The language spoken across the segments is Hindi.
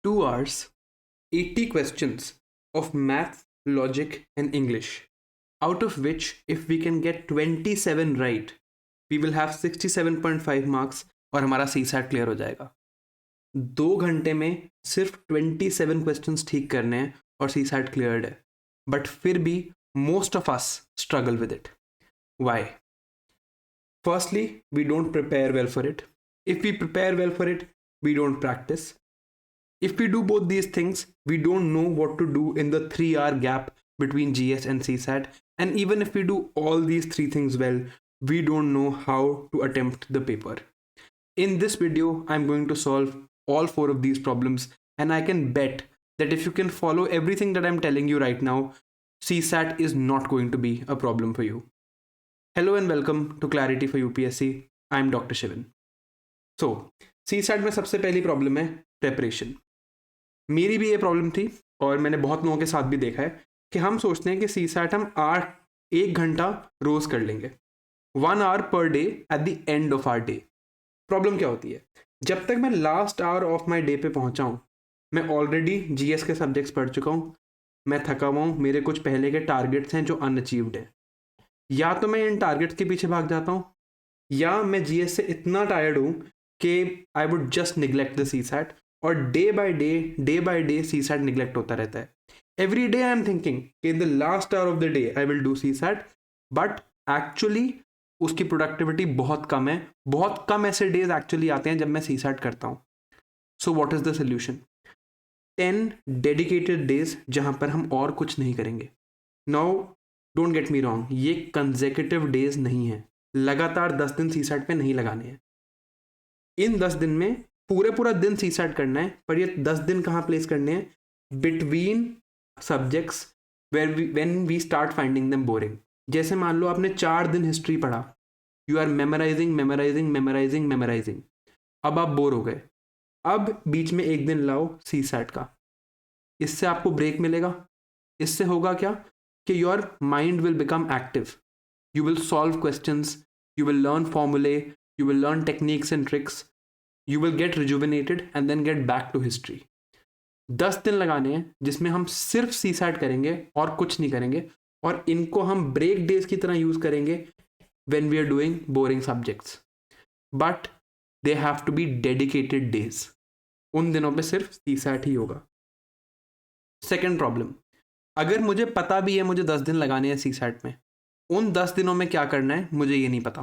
2 hours, 80 questions of math, logic, and English, out of which, if we can get 27 right, we will have 67.5 marks और हमारा CSAT क्लियर हो जाएगा. 2 घंटे में सिर्फ 27 क्वेश्चंस ठीक करने हैं और CSAT क्लियर्ड है. बट फिर भी most of us struggle with it. Why? Firstly, we don't prepare well for it. If we prepare well for it, we don't practice. If we do both these things, we don't know what to do in the 3-hour gap between GS and CSAT. And even if we do all these 3 things well, we don't know how to attempt the paper. In this video, I'm going to solve all 4 of these problems, and I can bet that if you can follow everything that I'm telling you right now, CSAT is not going to be a problem for you. Hello and welcome to Clarity for UPSC. I'm Dr. Shivan. So, CSAT में सबसे पहली प्रॉब्लम है प्रेपरेशन. मेरी भी ये प्रॉब्लम थी और मैंने बहुत लोगों के साथ भी देखा है कि हम सोचते हैं कि CSAT हम 1 घंटा रोज कर लेंगे, 1 hour per day at the end of our day. Problem क्या होती है? जब तक मैं last hour of my day पे पहुंचा हूँ, मैं ऑलरेडी GS के सब्जेक्ट्स पढ़ चुका हूँ, मैं थका हुआ हूँ, मेरे कुछ पहले के टारगेट्स हैं जो अनअचीव्ड है. या तो मैं इन टारगेट्स के पीछे भाग जाता हूँ, या मैं GS से इतना टायर्ड हूँ कि I would just neglect the CSAT, और day by day CSAT neglect होता रहता है. Every day I am thinking कि in the last hour of the day I will do CSAT, but actually उसकी प्रोडक्टिविटी बहुत कम है. बहुत कम ऐसे डेज एक्चुअली आते हैं जब मैं CSAT करता हूँ. So what is the solution? 10 dedicated days जहां पर हम और कुछ नहीं करेंगे. Now don't get me wrong, ये कंसेक्यूटिव डेज नहीं है. लगातार 10 दिन CSAT पे नहीं लगाने हैं. इन 10 दिन में पूरा दिन CSAT करना है, पर ये 10 दिन कहाँ प्लेस करने हैं? Between subjects when we start finding them boring. जैसे मान लो आपने 4 दिन हिस्ट्री पढ़ा, यू आर मेमोराइजिंग, अब आप बोर हो गए. अब बीच में एक दिन लाओ CSAT का. इससे आपको ब्रेक मिलेगा. इससे होगा क्या कि your mind will become active. You will solve questions, you will learn फॉर्मूले, you will learn techniques and tricks, you will get rejuvenated and then get back to history. 10 दिन लगाने हैं जिसमें हम सिर्फ CSAT करेंगे और कुछ नहीं करेंगे, और इनको हम ब्रेक डेज की तरह यूज करेंगे when we are doing boring subjects. But they have to be dedicated days. उन दिनों पे सिर्फ CSAT ही होगा. सेकेंड प्रॉब्लम, अगर मुझे पता भी है मुझे 10 दिन लगाने हैं CSAT में, उन 10 दिनों में क्या करना है मुझे ये नहीं पता.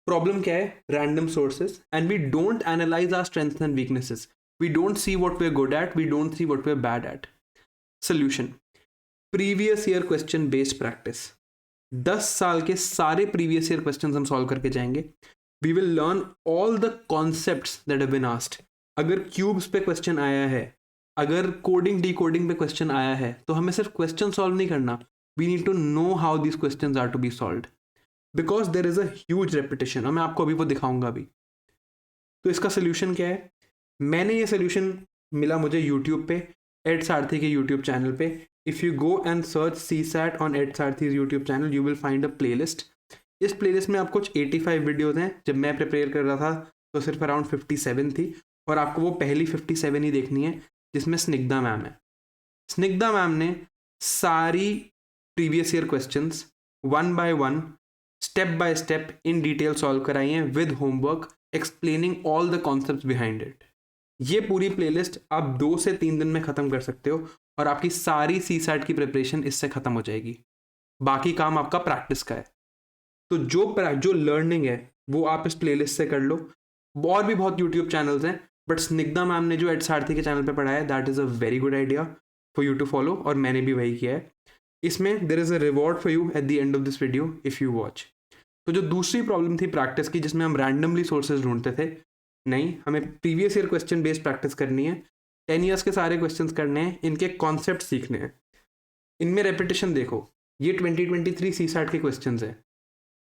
प्रॉब्लम क्या है? Random sources, and we don't analyse our strengths and weaknesses. We don't see what we are good at, we don't see what we are bad at. Solution: previous year question based practice. 10 साल के सारे प्रीवियस ईयर क्वेश्चंस हम सॉल्व करके जाएंगे. We will learn all the concepts that have been asked. अगर क्यूब्स पे क्वेश्चन आया है, अगर कोडिंग डिकोडिंग पे क्वेश्चन आया है, तो हमें सिर्फ क्वेश्चन सॉल्व नहीं करना, we need to know how these questions are to be solved, because there is a huge repetition, और मैं आपको अभी वो दिखाऊंगा भी. तो इसका सोल्यूशन क्या है? मैंने ये सोल्यूशन मिला मुझे यूट्यूब पे, एड सारथी के यूट्यूब चैनल पे. If you go and search CSAT on Ed Sarthi's YouTube channel, you will find a playlist. इस प्लेलिस्ट में आपको कुछ 85 वीडियोज़ हैं. जब मैं प्रिपेयर कर रहा था तो सिर्फ अराउंड 57 थी, और आपको वो पहली 57 ही देखनी है जिसमें स्निग्धा मैम है. स्निग्धा मैम ने सारी previous year questions 1 by 1 step by step in detail solve कराई हैं with homework, explaining all the concepts behind it. ये पूरी प्लेलिस्ट आप 2 से 3 दिन में ख़त्म कर सकते हो, और आपकी सारी CSAT की प्रिपरेशन इससे ख़त्म हो जाएगी. बाकी काम आपका प्रैक्टिस का है. तो जो लर्निंग है वो आप इस प्लेलिस्ट से कर लो. और भी बहुत यूट्यूब चैनल्स हैं, बट स्निग्धा मैम ने जो एड सारथी के चैनल पे पढ़ाया है, that is a very good idea for you to follow, और मैंने भी वही किया है. इसमें there is a reward for you at the end of this video if you watch. तो जो दूसरी प्रॉब्लम थी प्रैक्टिस की, जिसमें हम रैंडमली सोर्सेज ढूंढते थे, नहीं, हमें previous year question based practice करनी है. 10 ईयर्स के सारे क्वेश्चंस करने हैं, इनके कॉन्सेप्ट सीखने हैं. इनमें रेपिटेशन देखो, ये 2023 CSAT के क्वेश्चंस हैं.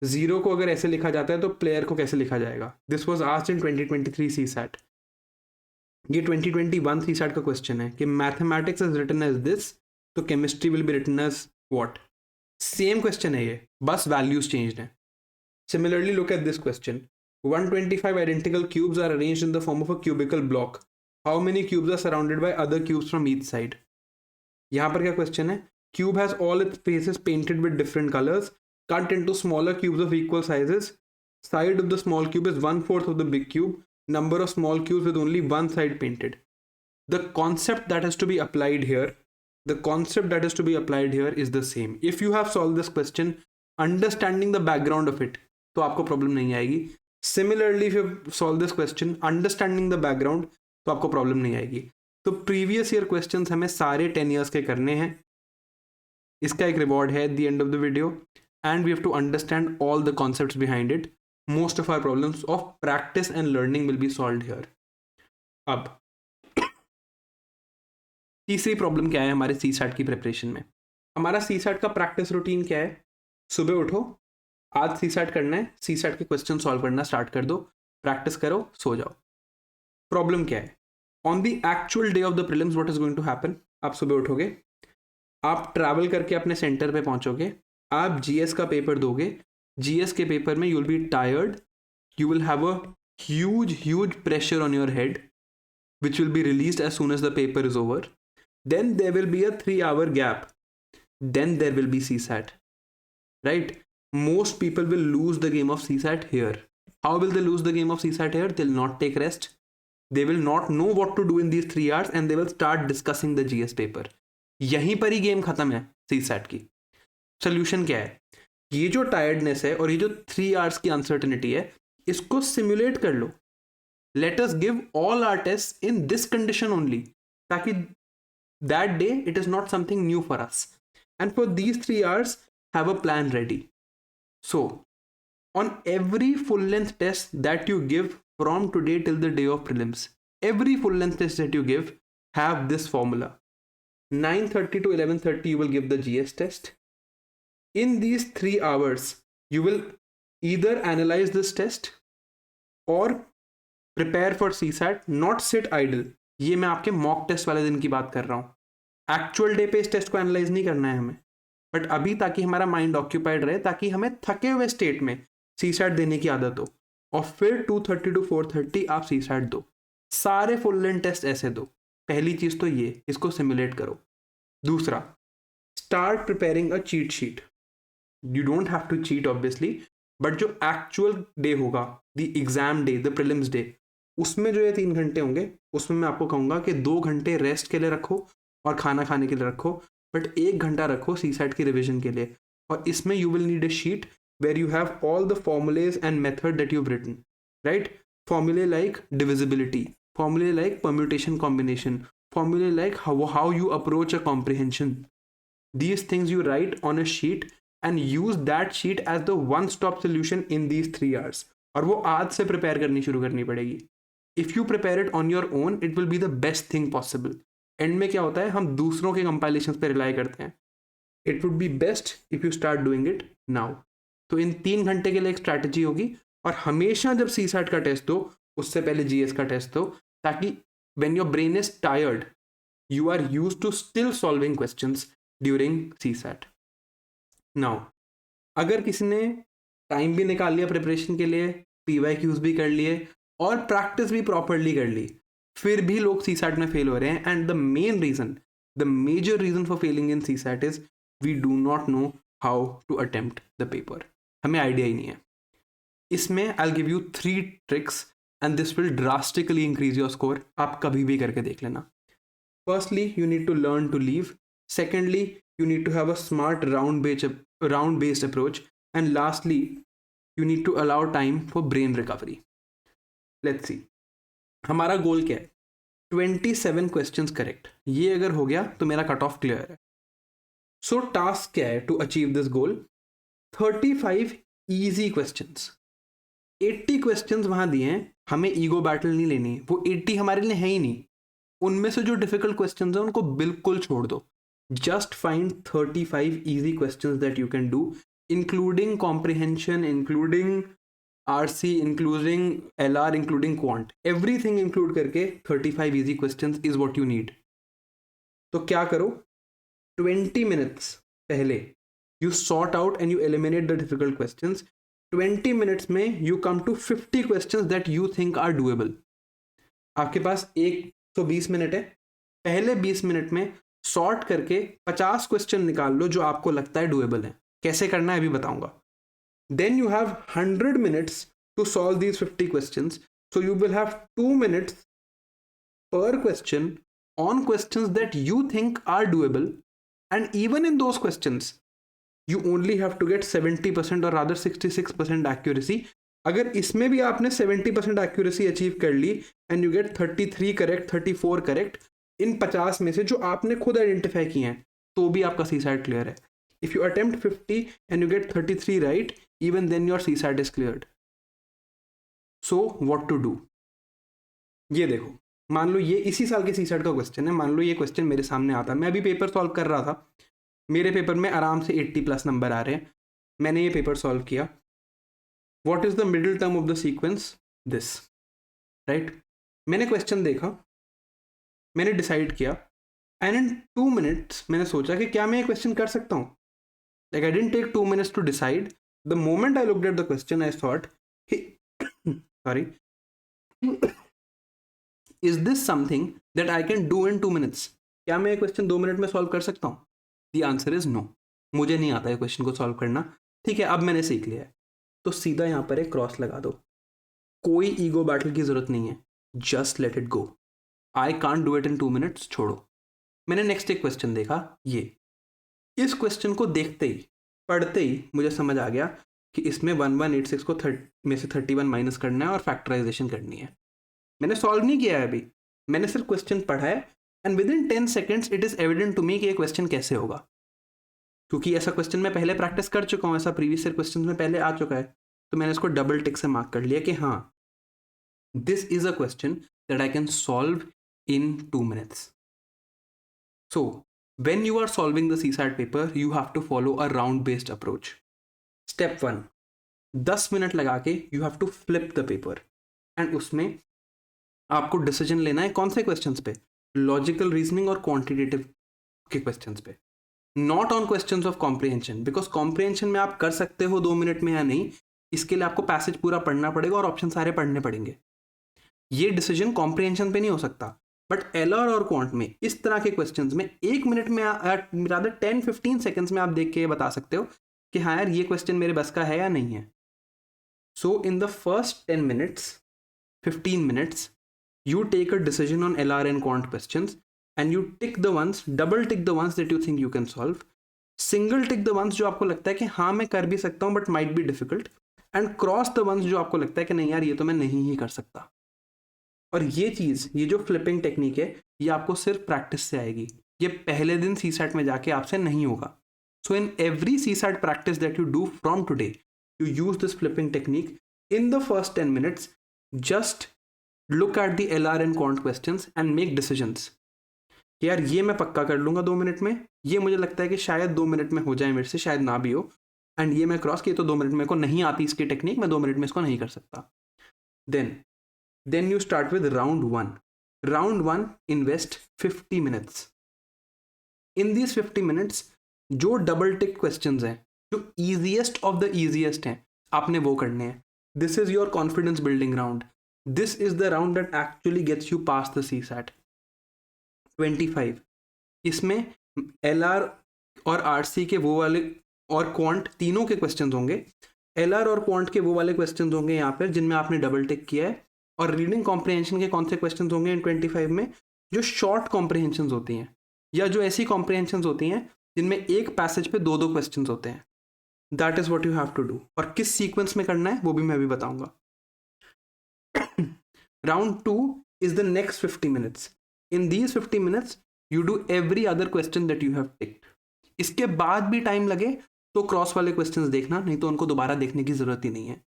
0 को अगर ऐसे लिखा जाता है तो प्लेयर को कैसे लिखा जाएगा? This was asked in 2023 CSAT. ये 2021 CSAT का क्वेश्चन है कि mathematics is written as this, तो chemistry will be written as what? Same question है ये, बस वैल्यूज चेंज्ड हैं. Similarly look at this question. 125 identical cubes are arranged in the form of a cubical block. How many cubes are surrounded by other cubes from each side. यहाँ पर क्या क्वेश्चन है, cube has all its faces painted with different colours, cut into smaller cubes of equal sizes, side of the small cube is 1/4 of the big cube, number of small cubes with only one side painted. The concept that is to be applied here, is the same. If you have solved this question understanding the background of it, तो आपको प्रॉब्लम नहीं आएगी. Similarly, if you solve this question understanding the background, तो आपको प्रॉब्लम नहीं आएगी. तो प्रीवियस ईयर क्वेश्चंस हमें सारे 10 years के करने हैं. इसका एक रिवॉर्ड है eight the end of the video, and we have to understand all the concepts behind it. Most of our problems of practice and learning will be solved here. अब तीसरी प्रॉब्लम क्या है हमारे CSAT की प्रिपरेशन में. हमारा CSAT का प्रैक्टिस रूटीन क्या है, सुबह उठो, आज CSAT करना है, CSAT के क्वेश्चन सॉल्व करना स्टार्ट कर दो, प्रैक्टिस करो, सो जाओ. प्रॉब्लम क्या है, on the actual day of the prelims what is going to happen. आप सुबह उठोगे, आप ट्रैवल करके अपने सेंटर पे पहुंचोगे, आप जीएस का पेपर दोगे. जीएस के पेपर में you will be tired, you will have a huge pressure on your head which will be released as soon as the paper is over. Then there will be a 3 hour gap, then there will be CSAT, right. Most people will lose the game of CSAT here. How will they lose the game of CSAT here? They'll not take rest. They will not know what to do in these 3 hours and they will start discussing the GS paper. यहीं पर ही गेम खत्म है CSAT की. सोल्यूशन क्या है, ये जो टायर्डनेस है और ये जो 3 hours की अनसर्टेनिटी है, इसको सिमुलेट कर लो. Let us give all our test in this condition only, ताकि that day it is not something new for us. And for these 3 hours have a plan ready. So, on every full length test that you give from today till the day of prelims, every full length test that you give have this formula. 9:30 to 11:30 you will give the GS test. In these 3 hours, you will either analyze this test or prepare for CSAT, not sit idle. ये मैं आपके मॉक टेस्ट वाले दिन की बात कर रहा हूँ. एक्चुअल डे पे इस टेस्ट को एनालाइज नहीं करना है हमें, बट अभी ताकि हमारा माइंड ऑक्यूपाइड रहे, ताकि हमें थके हुए स्टेट में CSAT देने की आदत हो, और फिर 2:30 to 4:30 आप CSAT दो. सारे फुल लेंथ टेस्ट ऐसे दो. पहली चीज तो ये, इसको सिमुलेट करो. दूसरा, start preparing a cheat sheet. You don't have to cheat obviously, but जो एक्चुअल डे होगा, the exam day, the prelims day, उसमें जो ये 3 घंटे होंगे, उसमें मैं आपको कहूंगा कि 2 घंटे रेस्ट के लिए रखो और खाना खाने के लिए रखो, बट 1 घंटा रखो CSAT की रिविजन के लिए. और इसमें you will need a sheet where you have all the formulas and method that you written, right. फॉर्मूले लाइक डिविजिबिलिटी, फॉर्मूले लाइक परम्यूटेशन कॉम्बिनेशन, फॉर्मूले like how you approach a comprehension. These things you write on a sheet and use that sheet as the one-stop solution in these 3 hours. और वो आज से प्रिपेयर करनी शुरू करनी पड़ेगी. If you prepare it on your own, it will be the best thing possible. And में क्या होता है, हम दूसरों के कंपाइलेशंस पे रिलाई करते हैं. It would be best if you start doing it now. तो इन 3 घंटे के लिए एक स्ट्रैटेजी होगी, और हमेशा जब CSAT का टेस्ट दो उससे पहले GS का टेस्ट दो, ताकि when your brain is tired you are used to still solving questions during CSAT. Now, अगर किसी ने टाइम भी निकाल लिया प्रिपरेशन के लिए, PYQs भी कर लिए और प्रैक्टिस भी प्रॉपरली कर ली, फिर भी लोग CSAT में फेल हो रहे हैं. And the main reason, the major reason for failing in CSAT is we do not know how to attempt the paper. हमें आइडिया ही नहीं है. इसमें I will give you 3 tricks and this will drastically increase your score. आप कभी भी करके देख लेना. Firstly, you need to learn to leave. Secondly, you need to have a smart round based approach, and lastly you need to allow time for brain recovery. Let's see, हमारा गोल क्या है, 27 क्वेश्चंस करेक्ट. ये अगर हो गया तो मेरा कट ऑफ क्लियर है. सो टास्क क्या है to achieve this goal, 35 easy questions. 80 questions वहां दिए हैं, हमें ईगो बैटल नहीं लेनी है, वो 80 हमारे लिए है ही नहीं. उनमें से जो डिफिकल्ट क्वेश्चंस हैं उनको बिल्कुल छोड़ दो. Just find 35 easy questions that you can do, including comprehension, including RC, including LR, including quant. Everything include करके 35 easy questions is what you need. तो क्या करो, 20 minutes पहले you sort out and you eliminate the difficult questions. 20 minutes में you come to 50 questions that you think are doable. आपके पास एक सो 20 मिनट है, पहले 20 मिनट में सॉर्ट करके 50 क्वेश्चन निकाल लो जो आपको लगता है डुएबल है। कैसे करना है अभी बताऊंगा। Then you have 100 minutes to solve these 50 questions, so you will have 2 minutes per question on questions that you think are doable, and even in those questions you only have to get 70% or rather 66% accuracy. अगर इसमें भी आपने 70% accuracy अचीव कर ली and you get 33 correct 34 correct in 50 में से जो आपने खुद आइडेंटिफाई किए हैं, तो भी आपका CSAT क्लियर है. If you attempt 50 and you get 33 right, even then your CSAT is cleared. So what to do? ये देखो, मान लो ये इसी साल के CSAT का क्वेश्चन है. मान लो ये क्वेश्चन मेरे सामने आता, मैं अभी पेपर सॉल्व कर रहा था, मेरे पेपर में आराम से 80+ नंबर आ रहे हैं. मैंने ये पेपर सॉल्व किया. What is the middle term of the sequence? This, right. मैंने क्वेश्चन देखा, मैंने डिसाइड किया, एंड इन 2 मिनट्स मैंने सोचा कि क्या मैं ये क्वेश्चन कर सकता हूँ. Like I didn't take 2 minutes to decide. The moment I looked at the question I thought sorry, is this something that I can do in 2 minutes? क्या मैं ये क्वेश्चन 2 मिनट में सॉल्व कर सकता हूँ? The answer is no. मुझे नहीं आता है क्वेश्चन को सॉल्व करना. ठीक है, अब मैंने सीख लिया है, तो सीधा यहाँ पर एक क्रॉस लगा दो. कोई ईगो बैटल की जरूरत नहीं है. Just let it go. I can't do it in 2 minutes, छोड़ो. मैंने नेक्स्ट एक क्वेश्चन देखा. ये इस क्वेश्चन को देखते ही, पढ़ते ही मुझे समझ आ गया कि इसमें 1186 को में से 31 माइनस करना है और फैक्टराइजेशन करनी है. मैंने सॉल्व नहीं किया है अभी, मैंने सिर्फ क्वेश्चन पढ़ा है, and within 10 seconds it is evident to me कि ये क्वेश्चन कैसे होगा, क्योंकि ऐसा क्वेश्चन मैं पहले प्रैक्टिस कर चुका हूँ, ऐसा प्रीवियस ईयर क्वेश्चन में पहले आ चुका है. तो मैंने इसको डबल टिक से मार्क कर लिया कि हाँ, this is a question that I can solve in 2 minutes. So when you are solving the CSAT paper, you have to follow a round based approach. Step 1, 10 minute लगा के you have to flip the paper, and उसमें आपको डिसीजन लेना है कौन से क्वेश्चंस पे? लॉजिकल रीजनिंग और क्वांटिटेटिव के क्वेश्चंस पे, not on questions of comprehension. Because comprehension में आप कर सकते हो 2 मिनट में या नहीं, इसके लिए आपको पैसेज पूरा पढ़ना पड़ेगा और ऑप्शन सारे पढ़ने पड़ेंगे. ये डिसीजन कॉम्प्रिहेंशन पे नहीं हो सकता. बट एलआर और क्वांट में इस तरह के क्वेश्चंस में 1 मिनट में rather 10-15 सेकेंड्स में आप देख के बता सकते हो कि हाँ यार, ये क्वेश्चन मेरे बस का है या नहीं है. So in the first 10 minutes 15 minutes you take a decision on LR and quant questions, and you tick the ones, double tick the ones that you think you can solve, single tick the ones जो आपको लगता है कि हाँ मैं कर भी सकता हूँ but might be difficult, and cross the ones जो आपको लगता है कि नहीं यार ये तो मैं नहीं ही कर सकता. और ये चीज़, ये जो फ्लिपिंग टेक्निक है, ये आपको सिर्फ प्रैक्टिस से आएगी. ये पहले दिन CSAT में जाके आपसे नहीं होगा. So in every CSAT practice that you do from today, you use this flipping technique in the first 10 minutes. Just look at the LR and quant questions and make decisions. यार ये मैं पक्का कर लूँगा 2 मिनट में, ये मुझे लगता है कि शायद 2 मिनट में हो जाए मेरे से, शायद ना भी हो, एंड ये मैं क्रॉस किया तो 2 मिनट मेरे को नहीं आती इसकी टेक्निक, मैं 2 मिनट में इसको नहीं कर सकता. Then you start with round 1. Round 1, invest 50 minutes. In these 50 minutes जो डबल टिक क्वेश्चंस हैं, जो easiest of the easiest हैं, आपने वो करने हैं. This is your confidence building round. This is the round that actually gets you past the CSAT. 25. इसमें LR और RC के वो वाले और क्वांट तीनों के क्वेश्चंस होंगे. LR और क्वांट के वो वाले क्वेश्चंस होंगे यहाँ पर जिनमें आपने डबल टिक किया है, और रीडिंग कॉम्प्रिहेंशन के कौन से क्वेश्चंस होंगे इन 25 में? जो शॉर्ट कॉम्प्रिहेंशंस होती हैं, या जो ऐसी कॉम्प्रिहेंशंस होती हैं जिनमें एक पैसेज पे 2-2 क्वेश्चंस होते हैं. That is what you have to do. और किस सीक्वेंस में करना है वो भी मैं अभी बताऊंगा. Round 2 is the next 50 minutes. In these 50 minutes, you do every other question that you have ticked. इसके बाद भी टाइम लगे तो क्रॉस वाले क्वेश्चंस देखना, नहीं तो उनको दोबारा देखने की जरूरत ही नहीं है.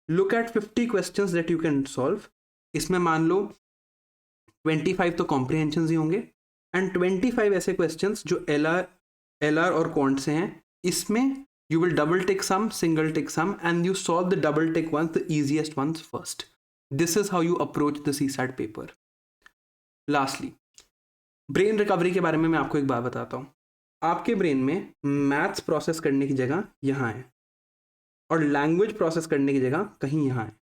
Look at 50 questions that you can solve. इसमें मान लो 25 तो कॉम्प्रिहेंशन ही होंगे, एंड 25 ऐसे क्वेश्चंस जो LR और क्वांट से हैं. इसमें you will double tick some, single tick some, and you solve the double tick ones, the easiest ones first. This is how you approach the CSAT paper. Lastly, brain recovery के बारे में मैं आपको एक बात बताता हूँ. आपके ब्रेन में मैथ्स प्रोसेस करने की जगह यहाँ है, और लैंग्वेज प्रोसेस करने की जगह कहीं यहाँ है.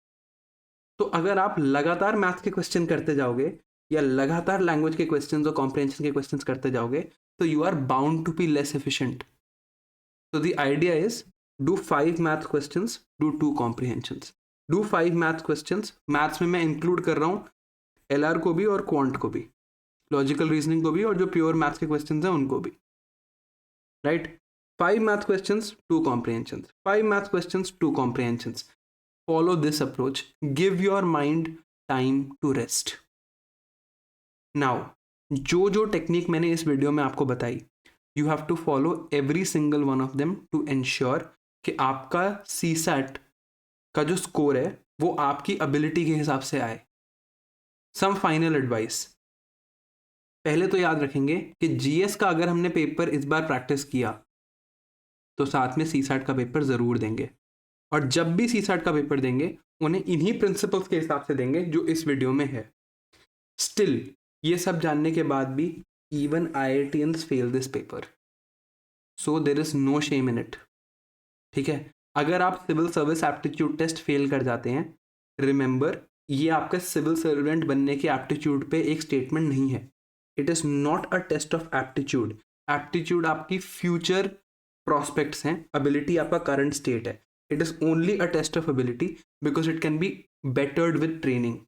तो अगर आप लगातार मैथ के क्वेश्चन करते जाओगे या लगातार लैंग्वेज के क्वेश्चंस और कॉम्प्रिहेंशन के क्वेश्चंस करते जाओगे तो you are bound to be less efficient. So the idea is do 5 math questions, do 2 comprehensions. Do 5 math questions. Maths में मैं इंक्लूड कर रहा हूँ LR को भी और क्वांट को भी, लॉजिकल रीजनिंग को भी, और जो प्योर मैथ्स के क्वेश्चंस हैं उनको भी. Right? 5 math questions, 2 comprehensions. 5 math questions, 2 comprehensions. Follow this approach. Give your mind time to rest. Now, जो टेक्निक मैंने इस वीडियो में आपको बताई, you have to follow every single one of them to ensure कि आपका CSAT का जो स्कोर है वो आपकी एबिलिटी के हिसाब से आए. Some final advice. पहले तो याद रखेंगे कि GS का अगर हमने पेपर इस बार प्रैक्टिस किया तो साथ में CSAT का पेपर ज़रूर देंगे, और जब भी CSAT का पेपर देंगे उन्हें इन्हीं प्रिंसिपल्स के हिसाब से देंगे जो इस वीडियो में है. स्टिल ये सब जानने के बाद भी even IITians fail this paper, so there is no shame in it. ठीक है? अगर आप civil service aptitude test fail कर जाते हैं, रिमेंबर ये आपका सिविल सर्वेंट बनने के एप्टीट्यूड पे एक स्टेटमेंट नहीं है. It is not a test of aptitude. Aptitude आपकी फ्यूचर प्रॉस्पेक्ट्स हैं, एबिलिटी आपका करंट स्टेट है. It is only a test of ability because it can be bettered with training.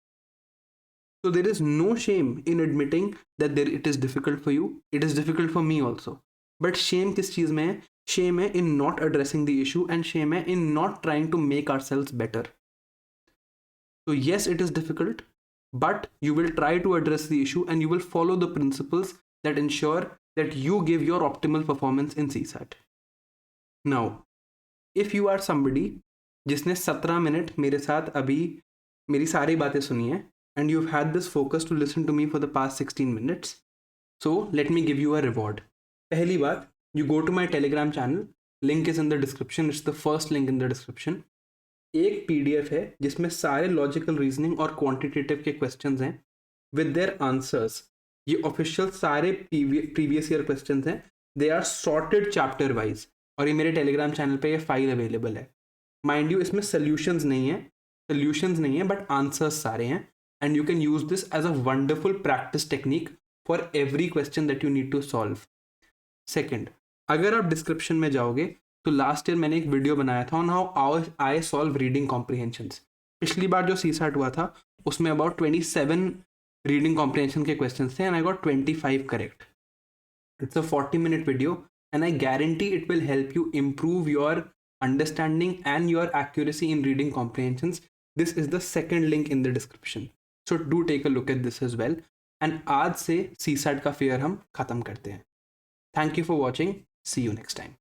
So there is no shame in admitting that it is difficult for you. It is difficult for me also. But shame किस चीज़ में है? Shame है in not addressing the issue, and shame है in not trying to make ourselves better. So yes, it is difficult, but you will try to address the issue and you will follow the principles that ensure that you give your optimal performance in CSAT. Now, if you are somebody जिसने 17 मिनट मेरे साथ अभी मेरी सारी बातें सुनी हैं, and you've had this focus to listen to me for the past 16 minutes, so let me give you a reward. पहली बात, you go to my Telegram channel, link is in the description, it's the first link in the description. एक PDF है जिसमें सारे लॉजिकल रीजनिंग और क्वांटिटेटिव के क्वेश्चंस हैं with their answers. ये ऑफिशियल सारे प्रीवियस ईयर क्वेश्चंस हैं, they are sorted chapter wise, और ये मेरे टेलीग्राम चैनल पे ये फाइल अवेलेबल है. माइंड यू इसमें सोल्यूशंस नहीं है बट आंसर्स सारे हैं. And you can use this as a wonderful practice technique for every question that you need to solve. Second, अगर आप डिस्क्रिप्शन में जाओगे तो लास्ट ईयर मैंने एक वीडियो बनाया था on how I solve reading comprehensions. पिछली बार जो CSAT हुआ था उसमें about 27 reading comprehension के questions थे and I got 25 correct. It's a 40-minute video and I guarantee it will help you improve your understanding and your accuracy in reading comprehensions. This is the second link in the description. So do take a look at this as well. And आज से CSAT का फेयर हम खत्म करते हैं. Thank you for watching. See you next time.